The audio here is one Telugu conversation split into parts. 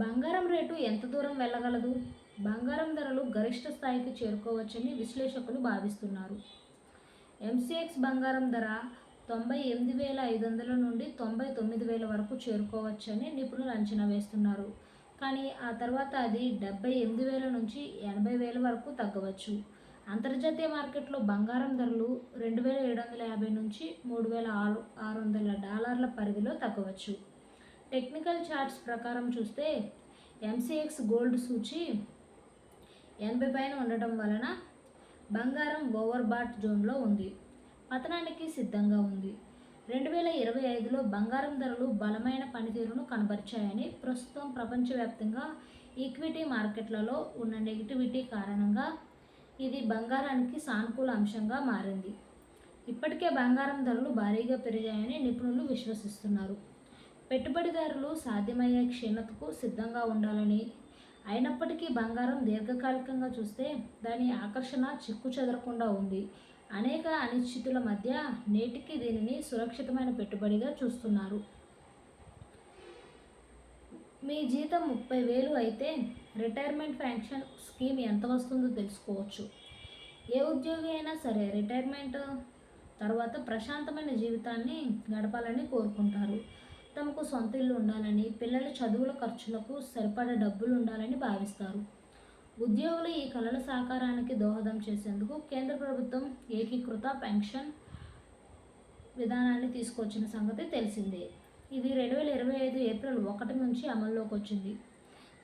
బంగారం రేటు ఎంత దూరం వెళ్ళగలదు? బంగారం ధరలు గరిష్ట స్థాయికి చేరుకోవచ్చని విశ్లేషకులు భావిస్తున్నారు. ఎంసీఎక్స్ బంగారం ధర 98,500 నుండి 99,000 వరకు చేరుకోవచ్చని నిపుణులు అంచనా వేస్తున్నారు. కానీ ఆ తర్వాత అది 78,000 నుంచి 80,000 వరకు తగ్గవచ్చు. అంతర్జాతీయ మార్కెట్లో బంగారం ధరలు 2,750 నుంచి 3,600 డాలర్ల పరిధిలో తగ్గవచ్చు. టెక్నికల్ చార్ట్స్ ప్రకారం చూస్తే ఎంసీఎక్స్ గోల్డ్ సూచి 80 పైన ఉండటం వలన బంగారం ఓవర్బాట్ జోన్లో ఉంది, పతనానికి సిద్ధంగా ఉంది. 2025లో బంగారం ధరలు బలమైన పనితీరును కనబరిచాయని, ప్రస్తుతం ప్రపంచవ్యాప్తంగా ఈక్విటీ మార్కెట్లలో ఉన్న నెగిటివిటీ కారణంగా ఇది బంగారానికి సానుకూల అంశంగా మారింది. ఇప్పటికే బంగారం ధరలు భారీగా పెరిగాయని నిపుణులు విశ్వసిస్తున్నారు. పెట్టుబడిదారులు సాధ్యమయ్యే క్షీణతకు సిద్ధంగా ఉండాలని, అయినప్పటికీ బంగారం దీర్ఘకాలికంగా చూస్తే దాని ఆకర్షణ చెక్కుచెదరకుండా ఉంది. అనేక అనిశ్చితుల మధ్య నేటికి దీనిని సురక్షితమైన పెట్టుబడిగా చూస్తున్నారు. మీ జీతం 30,000 అయితే రిటైర్మెంట్ పెన్షన్ స్కీమ్ ఎంత వస్తుందో తెలుసుకోవచ్చు. ఏ ఉద్యోగి అయినా సరే రిటైర్మెంట్ తర్వాత ప్రశాంతమైన జీవితాన్ని గడపాలని కోరుకుంటారు. తమకు సొంత ఇల్లు ఉండాలని, పిల్లల చదువుల ఖర్చులకు సరిపడా డబ్బులు ఉండాలని భావిస్తారు. ఉద్యోగులు ఈ కలల సాకారానికి దోహదం చేసేందుకు కేంద్ర ప్రభుత్వం ఏకీకృత పెన్షన్ విధానాన్ని తీసుకొచ్చిన సంగతి తెలిసిందే. ఇది 2025 ఏప్రిల్ 1 నుంచి అమల్లోకి వచ్చింది.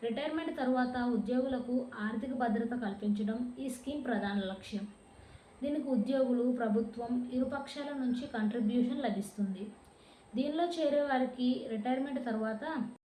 రిటైర్మెంట్ తరువాత ఉద్యోగులకు ఆర్థిక భద్రత కల్పించడం ఈ స్కీమ్ ప్రధాన లక్ష్యం. దీనికి ఉద్యోగులు, ప్రభుత్వం ఇరుపక్షాల నుంచి కంట్రిబ్యూషన్ లభిస్తుంది. దీనిలో చేరే వారికి రిటైర్మెంట్ తర్వాత